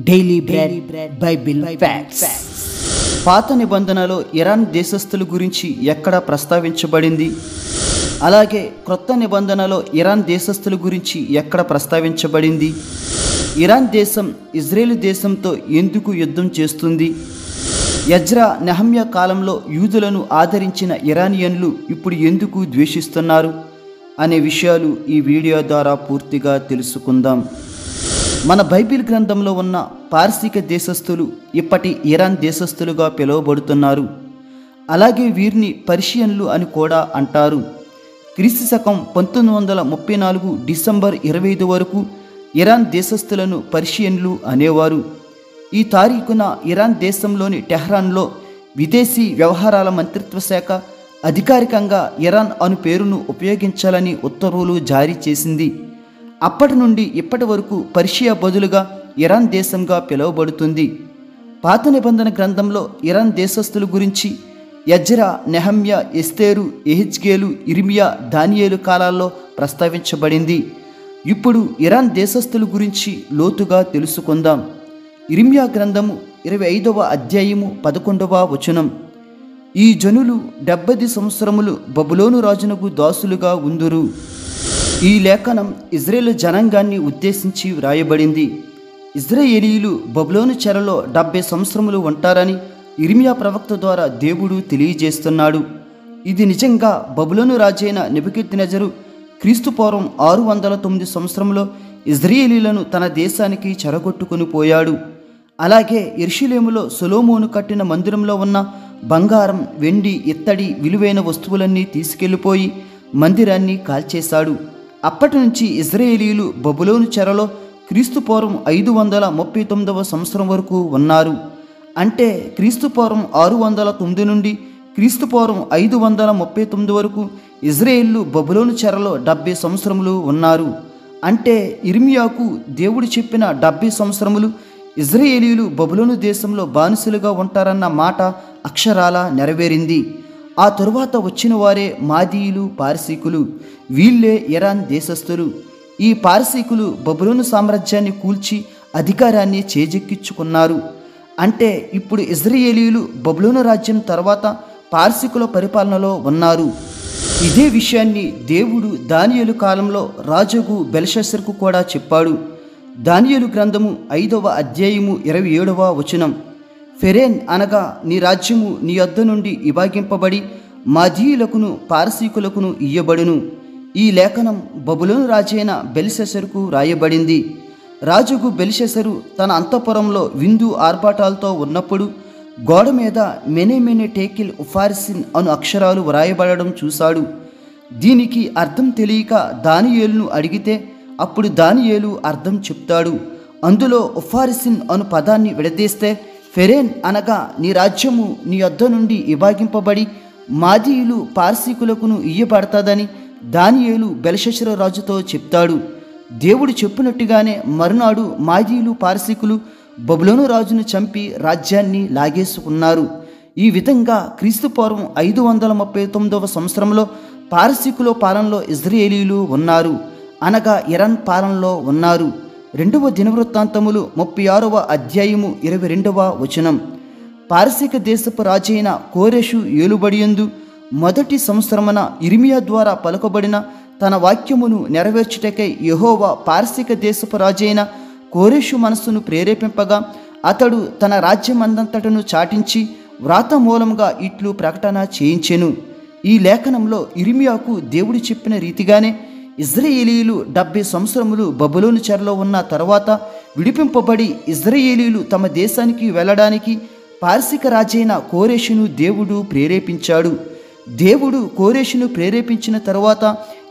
Daily bread Bible facts. పాత నిబంధనలో Iran దేశస్థుల గురించి ఎక్కడ ప్రస్తావించబడింది? అలాగే క్రొత్త నిబంధనలో ఇరాన్ దేశస్థుల గురించి ఎక్కడ ప్రస్తావించబడింది? ఇరాన్ దేశం ఇజ్రాయేల్ దేశంతో ఎందుకు యుద్ధం చేస్తుంది? ఎజ్రా నెహమ్యా కాలంలో యూదులను ఆదరించిన ఇరానియన్లు ఇప్పుడు ఎందుకు ద్వేషిస్తున్నారు అనే విషయాలు ఈ వీడియో ద్వారా పూర్తిగా తెలుసుకుందాం. మన బైబిల్ గ్రంథంలో ఉన్న పార్సీక దేశస్థులు ఇప్పటి ఇరాన్ దేశస్థులుగా పిలువబడుతున్నారు. అలాగే వీరిని పర్షియన్లు అని కూడా అంటారు. క్రీస్తు శకం 1934 డిసెంబర్ 25 వరకు ఇరాన్ దేశస్థులను పర్షియన్లు అనేవారు. ఈ తారీఖున ఇరాన్ దేశంలోని టెహ్రాన్లో విదేశీ వ్యవహారాల మంత్రిత్వ శాఖ అధికారికంగా ఇరాన్ అను పేరును ఉపయోగించాలని ఉత్తర్వులు జారీ చేసింది. అప్పటి నుండి ఇప్పటి వరకు పర్షియా బదులుగా ఇరాన్ దేశంగా పిలువబడుతుంది. పాత నిబంధన గ్రంథంలో ఇరాన్ దేశస్థుల గురించి ఎజ్రా, నెహమ్యా, ఎస్తేరు, ఎహెజ్కేలు, ఇర్మియా, దానియేలు కాలాల్లో ప్రస్తావించబడింది. ఇప్పుడు ఇరాన్ దేశస్థుల గురించి లోతుగా తెలుసుకుందాం. ఇర్మియా గ్రంథము 25వ అధ్యాయము 11వ వచనం. ఈ జనులు 70 సంవత్సరములు బబులోను రాజునకు దాసులుగా ఉందురు. ఈ లేఖనం ఇజ్రాయేలు జనాంగాన్ని ఉద్దేశించి వ్రాయబడింది. ఇజ్రాయేలీయులు బబులోను చెరలో 70 సంవత్సరములు ఉంటారని ఇర్మియా ప్రవక్త ద్వారా దేవుడు తెలియజేస్తున్నాడు. ఇది నిజంగా బబులోను రాజైన నెబుకద్నెజరు క్రీస్తుపూర్వం 609 సంవత్సరంలో ఇజ్రాయేలీలను తన దేశానికి చెరగొట్టుకుని పోయాడు. అలాగే యెరూషలేములో సొలొమోను కట్టిన మందిరంలో ఉన్న బంగారం, వెండి, ఇత్తడి విలువైన వస్తువులన్నీ తీసుకెళ్లిపోయి మందిరాన్ని కాల్చేశాడు. అప్పటి నుంచి ఇజ్రాయేలీయులు బబులోను చెరలో క్రీస్తుపూర్వం 539వ సంవత్సరం వరకు ఉన్నారు. అంటే క్రీస్తుపూర్వం 609 నుండి క్రీస్తుపూర్వం 539 వరకు ఇజ్రాయేళ్లు బబులోను చెరలో 70 సంవత్సరములు ఉన్నారు. అంటే ఇర్మియాకు దేవుడు చెప్పిన 70 సంవత్సరములు ఇజ్రాయేలీయులు బబులోను దేశంలో బానిసలుగా ఉంటారన్న మాట అక్షరాల నెరవేరింది. ఆ తరువాత వచ్చిన వారే మాదీయులు, పారసీకులు. వీళ్ళే ఇరాన్ దేశస్థులు. ఈ పారసీకులు బబులోను సామ్రాజ్యాన్ని కూల్చి అధికారాన్ని చేజెక్కించుకున్నారు. అంటే ఇప్పుడు ఇజ్రాయేలీయులు బబులోను రాజ్యం తర్వాత పారసీకుల పరిపాలనలో ఉన్నారు. ఇదే విషయాన్ని దేవుడు దానియేలు కాలంలో రాజుకు బెల్షస్సరుకు కూడా చెప్పాడు. దానియేలు గ్రంథము 5వ అధ్యాయము 27వ వచనం. ఫెరేన్ అనగా నీ రాజ్యము నీ యొద్ద నుండి విభాగింపబడి మాదీయులకును పారసీకులకును ఇయ్యబడును. ఈ లేఖనం బబులోను రాజైన బెల్షస్సరుకు రాయబడింది. రాజుకు బెల్షస్సరు తన అంతఃపురంలో విందు ఆర్భాటాలతో ఉన్నప్పుడు గోడ మీద మెనే మెనే టేకిల్ ఉఫార్సిన్ అను అక్షరాలు వ్రాయబడడం చూశాడు. దీనికి అర్థం తెలియక దానియేలును అడిగితే అప్పుడు దానియేలు అర్థం చెప్తాడు. అందులో ఉఫార్సిన్ అను పదాన్ని విడదీస్తే ఫెరేన్ అనగా నీ రాజ్యము నీ యొద్ద నుండి విభాగింపబడి మాదీయులు పార్సీకులకును ఇయ్యబడతాదని దానియేలు బెల్షస్సరు రాజుతో చెప్తాడు. దేవుడు చెప్పినట్టుగానే మరునాడు మాదీయులు, పార్సీకులు బబులోను రాజును చంపి రాజ్యాన్ని లాగేసుకున్నారు. ఈ విధంగా క్రీస్తుపూర్వం 539వ సంవత్సరంలో పారసీకుల పాలనలో ఇజ్రాయేలీయులు ఉన్నారు, అనగా ఇరాన్ పాలనలో ఉన్నారు. 2వ దినవృత్తాంతములు 36వ అధ్యాయము 22వ వచనం. పారసీక దేశపు రాజైన కోరెషు ఏలుబడియందు మొదటి సంవత్సరమున ఇర్మియా ద్వారా పలుకబడిన తన వాక్యమును నెరవేర్చుటకై యెహోవా పారసీక దేశపు రాజైన కోరెషు మనస్సును ప్రేరేపింపగా అతడు తన రాజ్యమందంతటను చాటించి వ్రాత మూలముగా ఇట్లు ప్రకటన చేయించెను. ఈ లేఖనంలో ఇర్మియాకు దేవుడు చెప్పిన రీతిగానే ఇజ్రాయేలీయులు 70 సంవత్సరములు బబులోను చెరలో ఉన్న తర్వాత విడిపింపబడి ఇజ్రాయేలీయులు తమ దేశానికి వెళ్ళడానికి పారసీక రాజైన కోరెషును దేవుడు ప్రేరేపించాడు. దేవుడు కోరెషును ప్రేరేపించిన తరువాత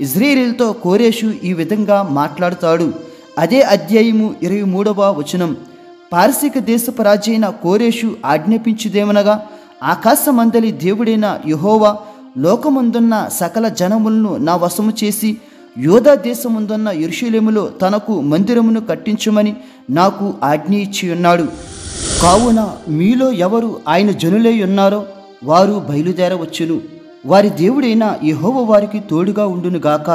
ఇజ్రాయేలీయులతో కోరెషు ఈ విధంగా మాట్లాడుతాడు. అదే అధ్యాయము 23వ వచనం. పారసీక దేశపు రాజైన కోరెషు ఆజ్ఞాపించుదేమనగా ఆకాశమందలి దేవుడైన యెహోవా లోకమందున్న సకల జనములను నా వశము చేసి యోధా దేశముందున్న యెరూషలేములో తనకు మందిరమును కట్టించుమని నాకు ఆజ్ఞ ఇచ్చి ఉన్నాడు. కావున మీలో ఎవరు ఆయన జనులై ఉన్నారో వారు బయలుదేరవచ్చును. వారి దేవుడైన యెహోవా వారికి తోడుగా ఉండునుగాక.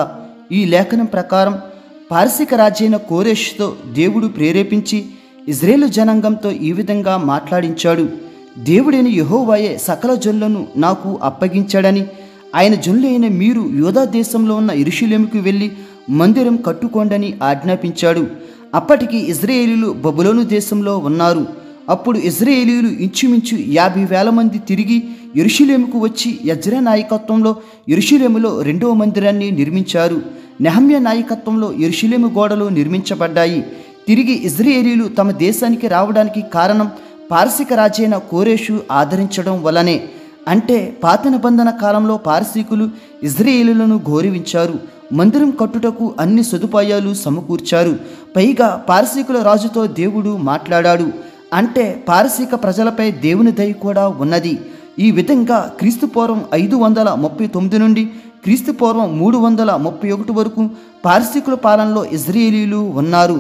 ఈ లేఖనం ప్రకారం పారసీక రాజైన కోరెషుతో దేవుడు ప్రేరేపించి ఇజ్రాయేలు జనాంగంతో ఈ విధంగా మాట్లాడించాడు. దేవుడైన యెహోవాయే సకల జనులను నాకు అప్పగించాడని, ఆయన జనులైన మీరు యూదా దేశంలో ఉన్న యెరూషలేముకు వెళ్ళి మందిరం కట్టుకోండని ఆజ్ఞాపించాడు. అప్పటికి ఇజ్రాయేలీలు బబులోను దేశంలో ఉన్నారు. అప్పుడు ఇజ్రాయేలీలు ఇంచుమించు 50,000 మంది తిరిగి యెరూషలేముకు వచ్చి ఎజ్రా నాయకత్వంలో యెరూషలేములో 2వ మందిరాన్ని నిర్మించారు. నెహమ్యా నాయకత్వంలో యెరూషలేము గోడలు నిర్మించబడ్డాయి. తిరిగి ఇజ్రాయేలీలు తమ దేశానికి రావడానికి కారణం పారసీక రాజైన కోరేషు ఆదరించడం వల్లనే. అంటే పాత నిబంధన కాలంలో పారసీకులు ఇజ్రాయేలీలను గౌరవించారు. మందిరం కట్టుటకు అన్ని సదుపాయాలు సమకూర్చారు. పైగా పారసీకుల రాజుతో దేవుడు మాట్లాడాడు. అంటే పారసీక ప్రజలపై దేవుని దయ కూడా ఉన్నది. ఈ విధంగా క్రీస్తుపూర్వం 539 నుండి క్రీస్తుపూర్వం 331 వరకు పారసీకుల పాలనలో ఇజ్రాయేలీలు ఉన్నారు.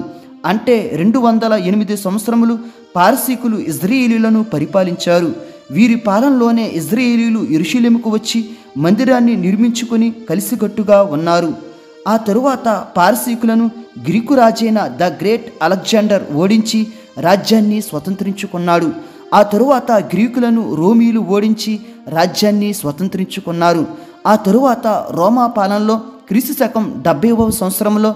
అంటే 208 సంవత్సరములు పారసీకులు ఇజ్రాయేలీలను పరిపాలించారు. వీరి పాలనలోనే ఇజ్రాయేలీలు యెరూషలేముకు వచ్చి మందిరాన్ని నిర్మించుకొని కలిసికట్టుగా ఉన్నారు. ఆ తరువాత పారసీకులను గ్రీకు రాజైన ద గ్రేట్ అలెగ్జాండర్ ఓడించి రాజ్యాన్ని స్వతంత్రించుకున్నాడు. ఆ తరువాత గ్రీకులను రోమీలు ఓడించి రాజ్యాన్ని స్వతంత్రించుకున్నారు. ఆ తరువాత రోమా పాలనలో క్రీస్తు శకం 70వ సంవత్సరంలో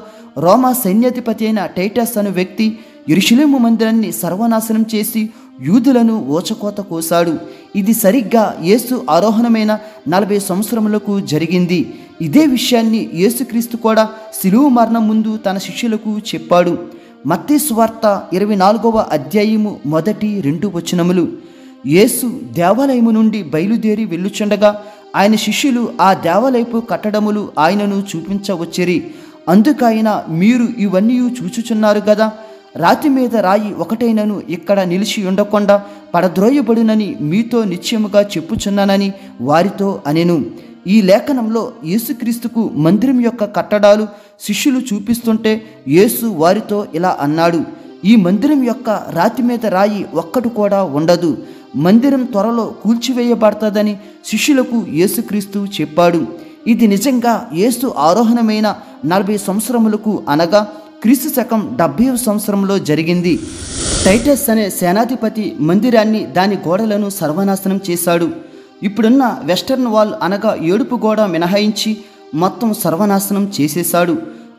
రోమా సైన్యాధిపతి అయిన టైటస్ అనే వ్యక్తి యెరూషలేము మందిరాన్ని సర్వనాశనం చేసి యూదులను ఓచకోత కోశాడు. ఇది సరిగ్గా యేసు ఆరోహణమైన 40 సంవత్సరములకు జరిగింది. ఇదే విషయాన్ని యేసుక్రీస్తు కూడా శిలువ మరణం ముందు తన శిష్యులకు చెప్పాడు. మత్తయి సువార్త 24వ అధ్యాయము 1-2 వచనములు. యేసు దేవాలయము నుండి బయలుదేరి వెళ్ళుచుండగా ఆయన శిష్యులు ఆ దేవాలయపు కట్టడములు ఆయనను చూపించవచ్చిరి. అందుకైన మీరు ఇవన్నీ చూచుచున్నారు కదా, రాతి మీద రాయి ఒకటైనను ఇక్కడ నిలిచి ఉండకుండా పడద్రోయబడునని మీతో నిశ్చయముగా చెప్పుచున్నానని వారితో అనెను. ఈ లేఖనంలో యేసుక్రీస్తుకు మందిరం యొక్క కట్టడాలు శిష్యులు చూపిస్తుంటే యేసు వారితో ఇలా అన్నాడు: ఈ మందిరం యొక్క రాతి మీద రాయి ఒక్కటి కూడా ఉండదు, మందిరం త్వరలో కూల్చివేయబడుతుందని శిష్యులకు యేసుక్రీస్తు చెప్పాడు. ఇది నిజంగా యేసు ఆరోహణమైన 40 సంవత్సరములకు అనగా క్రీస్తు శకం 70వ సంవత్సరంలో జరిగింది. టైటస్ అనే సేనాధిపతి మందిరాన్ని దాని గోడలను సర్వనాశనం చేశాడు. ఇప్పుడున్న వెస్టర్న్ వాల్ అనగా ఏడుపు గోడ మినహాయించి మొత్తం సర్వనాశనం చేసేశాడు.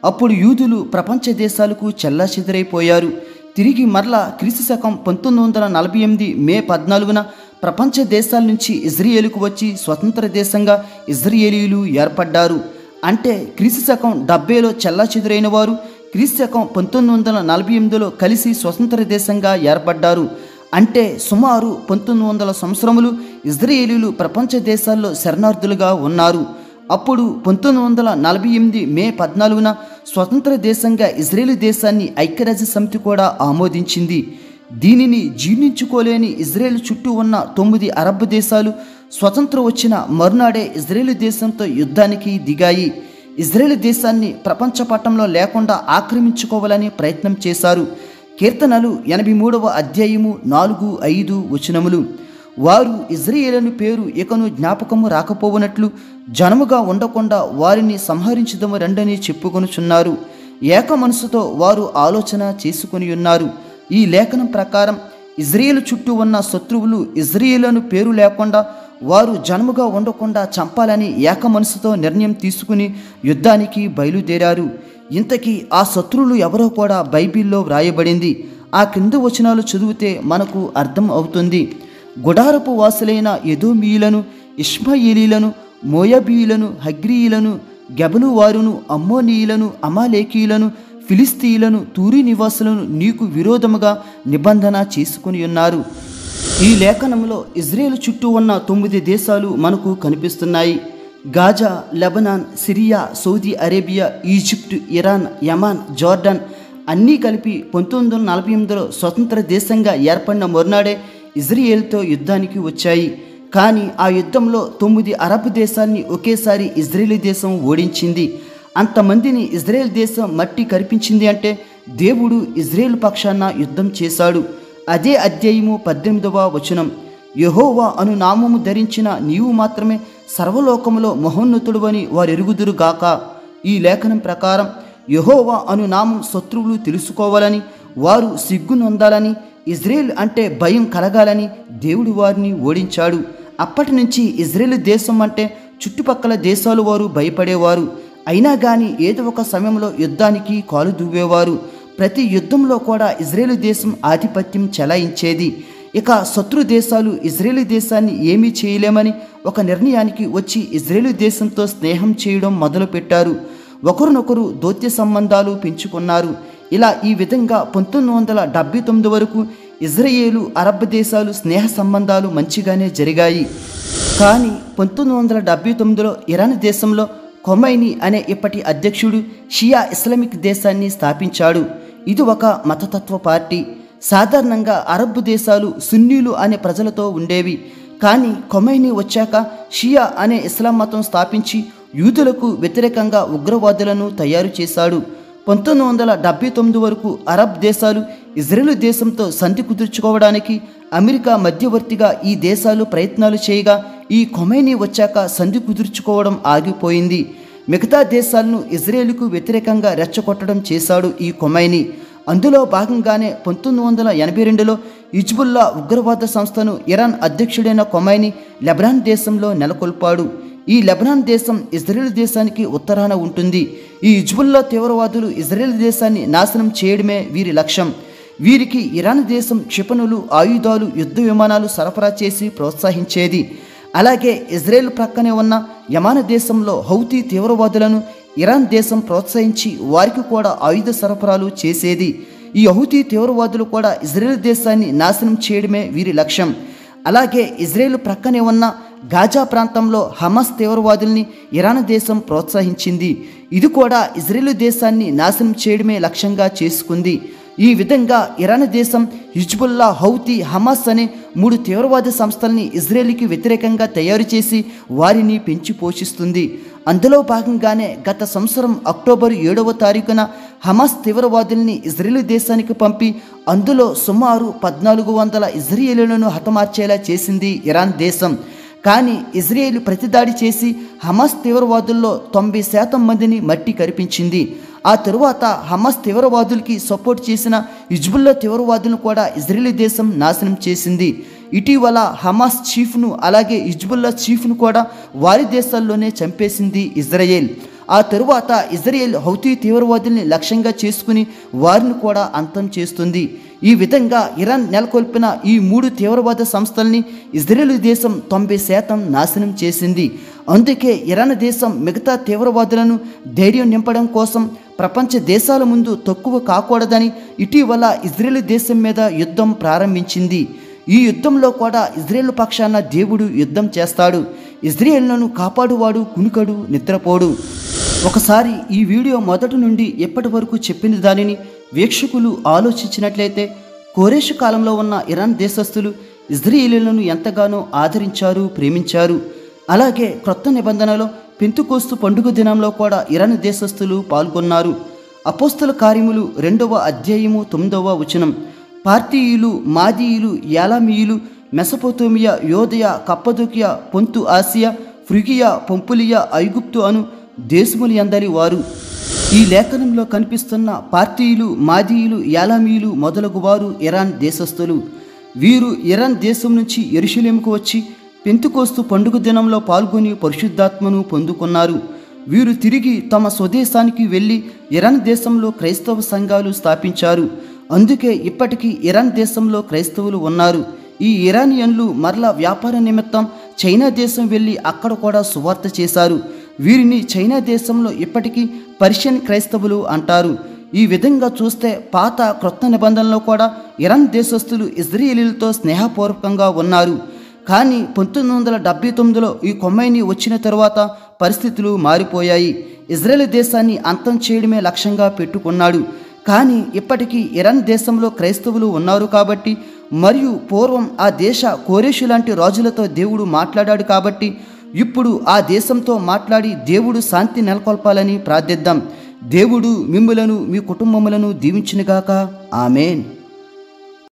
అప్పుడు యూదులు ప్రపంచ దేశాలకు చెల్లాచెదరైపోయారు. తిరిగి మరలా క్రీస్తు శకం 1948 మే 14న ప్రపంచ దేశాల నుంచి ఇజ్రాయేలుకు వచ్చి స్వతంత్ర దేశంగా ఇజ్రాయేలీలు ఏర్పడ్డారు. అంటే క్రీస్తు శకం 70లో చెల్లాచెదురైన వారు క్రీస్తు శకం 1948లో కలిసి స్వతంత్ర దేశంగా ఏర్పడ్డారు. అంటే సుమారు 1900 సంవత్సరములు ఇజ్రాయేలీలు ప్రపంచ దేశాల్లో శరణార్థులుగా ఉన్నారు. అప్పుడు 1948 మే 14న స్వతంత్ర దేశంగా ఇజ్రాయేలు దేశాన్ని ఐక్యరాజ్య సమితి కూడా ఆమోదించింది. దీనిని జీర్ణించుకోలేని ఇజ్రాయేల్ చుట్టూ ఉన్న 9 అరబ్ దేశాలు స్వతంత్రం వచ్చిన మరునాడే ఇజ్రాయేలు దేశంతో యుద్ధానికి దిగాయి. ఇజ్రాయేల్ దేశాన్ని ప్రపంచ పటంలో లేకుండా ఆక్రమించుకోవాలని ప్రయత్నం చేశారు. కీర్తనలు 83వ అధ్యాయము 4-5 వచనములు. వారు ఇజ్రాయేలు పేరు ఇకను జ్ఞాపకము రాకపోవునట్లు జనముగా ఉండకుండా వారిని సంహరించుదము రండని చెప్పుకొనుచున్నారు. ఏక మనసుతో వారు ఆలోచన చేసుకొని ఉన్నారు. ఈ లేఖనం ప్రకారం ఇజ్రాయేలు చుట్టూ ఉన్న శత్రువులు ఇజ్రాయేలు పేరు లేకుండా వారు జనముగా ఉండకుండా చంపాలని ఏక మనసుతో నిర్ణయం తీసుకుని యుద్ధానికి బయలుదేరారు. ఇంతకీ ఆ శత్రువులు ఎవరో కూడా బైబిల్లో వ్రాయబడింది. ఆ క్రింద వచనాలు చదివితే మనకు అర్థం అవుతుంది. గుడారపు వాసులైన ఎదోమీయులను, ఇష్మాయేలీలను, మోయాబీయులను, హగ్రీయులను, గెబలు వారును, అమ్మోనీయులను, అమాలేకీయులను, ఫిలిస్తీయులను, తూరి నివాసులను నీకు విరోధముగా నిబంధన చేసుకుని ఉన్నారు. ఈ లేఖనంలో ఇజ్రాయేలు చుట్టూ ఉన్న 9 దేశాలు మనకు కనిపిస్తున్నాయి. Gaza, Lebanon, Syria, Saudi Arabia, Egypt, Iran, Yemen, Jordan అన్నీ కలిపి 1948లో స్వతంత్ర దేశంగా ఏర్పడిన మరునాడే ఇజ్రాయేల్తో యుద్ధానికి వచ్చాయి. కానీ ఆ యుద్ధంలో 9 అరబ్ దేశాన్ని ఒకేసారి ఇజ్రాయేల్ దేశం ఓడించింది. అంతమందిని ఇజ్రాయేల్ దేశం మట్టి కరిపించింది అంటే దేవుడు ఇజ్రాయేల్ పక్షాన యుద్ధం చేశాడు. అదే అధ్యాయము 18వ వచనం. యెహోవా అను నామము ధరించిన నీవు మాత్రమే సర్వలోకములో మహోన్నతుడు అని వారు ఎరుగుదురుగాక. ఈ లేఖనం ప్రకారం యెహోవా అను నామం శత్రువులు తెలుసుకోవాలని వారు సిగ్గునొందాలని, ఇజ్రాయెల్ అంటే భయం కలగాలని దేవుడు వారిని ఓడించాడు. అప్పటి నుంచి ఇజ్రాయెల్ దేశం అంటే చుట్టుపక్కల దేశాలు వారు భయపడేవారు. అయినా కానీ ఏదో ఒక సమయంలో యుద్ధానికి కాలు దువ్వేవారు. ప్రతి యుద్ధంలో కూడా ఇజ్రాయెల్ దేశం ఆధిపత్యం చెలాయించేది. ఇక శత్రు దేశాలు ఇజ్రాయెల్ దేశాన్ని ఏమీ చేయలేమని ఒక నిర్ణయానికి వచ్చి ఇజ్రాయెల్ దేశంతో స్నేహం చేయడం మొదలుపెట్టారు. ఒకరినొకరు దౌత్య సంబంధాలు పెంచుకున్నారు. ఇలా ఈ విధంగా 1979 వరకు ఇజ్రాయేలు అరబ్ దేశాలు స్నేహ సంబంధాలు మంచిగానే జరిగాయి. కానీ 1979లో ఇరాన్ దేశంలో ఖొమైనీ అనే ఇప్పటి అధ్యక్షుడు షియా ఇస్లామిక్ దేశాన్ని స్థాపించాడు. ఇది ఒక మతతత్వ పార్టీ. సాధారణంగా అరబ్ దేశాలు సున్నీలు అనే ప్రజలతో ఉండేవి. కానీ ఖొమైనీ వచ్చాక షియా అనే ఇస్లాం మతం స్థాపించి యూదులకు వ్యతిరేకంగా ఉగ్రవాదులను తయారు చేశాడు. 1979 వరకు అరబ్ దేశాలు ఇజ్రాయెల్ దేశంతో సంధి కుదుర్చుకోవడానికి అమెరికా మధ్యవర్తిగా ఈ దేశాలు ప్రయత్నాలు చేయగా ఈ ఖొమైనీ వచ్చాక సంధి కుదుర్చుకోవడం ఆగిపోయింది. మిగతా దేశాలను ఇజ్రాయెల్కు వ్యతిరేకంగా రెచ్చగొట్టడం చేశాడు ఈ ఖొమైనీ. అందులో భాగంగానే 1982లో హిజ్బుల్లా ఉగ్రవాద సంస్థను ఇరాన్ అధ్యక్షుడైన ఖొమైనీ లెబనాన్ దేశంలో నెలకొల్పాడు. ఈ లెబనాన్ దేశం ఇజ్రాయెల్ దేశానికి ఉత్తరాన ఉంటుంది. ఈ హిజ్బుల్లా తీవ్రవాదులు ఇజ్రాయెల్ దేశాన్ని నాశనం చేయడమే వీరి లక్ష్యం. వీరికి ఇరాన్ దేశం క్షిపణులు, ఆయుధాలు, యుద్ధ విమానాలు సరఫరా చేసి ప్రోత్సహించేది. అలాగే ఇజ్రాయెల్ ప్రక్కనే ఉన్న యమాన్ దేశంలో హౌతీ తీవ్రవాదులను ఇరాన్ దేశం ప్రోత్సహించి వారికి కూడా ఆయుధ సరఫరాలు చేసేది. ఈ హౌతీ తీవ్రవాదులు కూడా ఇజ్రాయెల్ దేశాన్ని నాశనం చేయడమే వీరి లక్ష్యం. అలాగే ఇజ్రాయెల్ ప్రక్కనే ఉన్న గాజా ప్రాంతంలో హమాస్ తీవ్రవాదుల్ని ఇరాన్ దేశం ప్రోత్సహించింది. ఇది కూడా ఇజ్రాయెల్ దేశాన్ని నాశనం చేయడమే లక్ష్యంగా చేసుకుంది. ఈ విధంగా ఇరాన్ దేశం హిజ్బుల్లా, హౌతీ, హమాస్ అనే 3 తీవ్రవాద సంస్థల్ని ఇజ్రాయెల్కి వ్యతిరేకంగా తయారు చేసి వారిని పెంచి పోషిస్తుంది. అందులో భాగంగానే గత సంవత్సరం అక్టోబర్ 7వ తారీఖున హమాస్ తీవ్రవాదుల్ని ఇజ్రాయెల్ దేశానికి పంపి అందులో సుమారు 1400 ఇజ్రాయేలీలను హతమార్చేలా చేసింది ఇరాన్ దేశం. కానీ ఇజ్రాయెల్ ప్రతిదాడి చేసి హమాస్ తీవ్రవాదుల్లో 90% మందిని మట్టి కరిపించింది. ఆ తరువాత హమాస్ తీవ్రవాదులకి సపోర్ట్ చేసిన హిజ్బుల్లా తీవ్రవాదులను కూడా ఇజ్రాయెల్ దేశం నాశనం చేసింది. ఇటీవల హమాస్ చీఫ్ను అలాగే హిజ్బుల్లా చీఫ్ను కూడా వారి దేశాల్లోనే చంపేసింది ఇజ్రాయెల్. ఆ తరువాత ఇజ్రాయెల్ హౌతీ తీవ్రవాదుల్ని లక్ష్యంగా చేసుకుని వారిని కూడా అంతం చేస్తుంది. ఈ విధంగా ఇరాన్ నెలకొల్పిన ఈ 3 తీవ్రవాద సంస్థల్ని ఇజ్రాయెల్ దేశం 90% నాశనం చేసింది. అందుకే ఇరాన్ దేశం మిగతా తీవ్రవాదులను ధైర్యం నింపడం కోసం ప్రపంచ దేశాల ముందు తక్కువ కాకూడదని ఇటీవల ఇజ్రాయెల్ దేశం మీద యుద్ధం ప్రారంభించింది. ఈ యుద్ధంలో కూడా ఇజ్రాయెల్ పక్షాన దేవుడు యుద్ధం చేస్తాడు. ఇజ్రాయెల్ను కాపాడువాడు కునుకడు, నిద్రపోడు. ఒకసారి ఈ వీడియో మొదటి నుండి ఎప్పటి వరకు చెప్పిన దానిని వీక్షకులు ఆలోచించినట్లయితే కోరేషు కాలంలో ఉన్న ఇరాన్ దేశస్థులు ఇజ్రాయేలీలను ఎంతగానో ఆదరించారు, ప్రేమించారు. అలాగే క్రొత్త నిబంధనలో పెంతుకోస్తు పండుగ దినంలో కూడా ఇరాన్ దేశస్థులు పాల్గొన్నారు. అపోస్తల కార్యములు 2వ అధ్యాయము 9వ వచనం. పార్తీయులు, మాదీయులు, యాలామీయులు, మెసొపొతేమియా, యోదయ, కప్పదొకియా, పొంతు ఆసియా, ఫ్రిగియా, పంపులియా, ఐగుప్తు అను దేశములు అందరి వారు. ఈ లేఖనంలో కనిపిస్తున్న పార్తీయులు, మాదీయులు, యాలామీయులు మొదలగు వారు ఇరాన్ దేశస్థులు. వీరు ఇరాన్ దేశం నుంచి యెరూషలేముకు వచ్చి పెంతుకోస్తు పండుగ దినంలో పాల్గొని పరిశుద్ధాత్మను పొందుకున్నారు. వీరు తిరిగి తమ స్వదేశానికి వెళ్ళి ఇరాన్ దేశంలో క్రైస్తవ సంఘాలు స్థాపించారు. అందుకే ఇప్పటికీ ఇరాన్ దేశంలో క్రైస్తవులు ఉన్నారు. ఈ ఇరానియన్లు మరలా వ్యాపార నిమిత్తం చైనా దేశం వెళ్ళి అక్కడ కూడా సువార్త చేశారు. వీరిని చైనా దేశంలో ఇప్పటికీ పర్షియన్ క్రైస్తవులు అంటారు. ఈ విధంగా చూస్తే పాత క్రొత్త నిబంధనలో కూడా ఇరాన్ దేశస్థులు ఇజ్రాయేలీలతో స్నేహపూర్వకంగా ఉన్నారు. కానీ 1979లో ఈ ఖొమైనీ వచ్చిన తరువాత పరిస్థితులు మారిపోయాయి. ఇజ్రాయెల్ దేశాన్ని అంతం చేయడమే లక్ష్యంగా పెట్టుకున్నాడు. కానీ ఇప్పటికీ ఇరాన్ దేశంలో క్రైస్తవులు ఉన్నారు కాబట్టి, మరియు పూర్వం ఆ దేశ కోరేషు లాంటి రాజులతో దేవుడు మాట్లాడాడు కాబట్టి ఇప్పుడు ఆ దేశంతో మాట్లాడి దేవుడు శాంతి నెలకొల్పాలని ప్రార్థిద్దాం. దేవుడు మిమ్ములను, మీ కుటుంబములను దీవించునుగాక. ఆమేన్.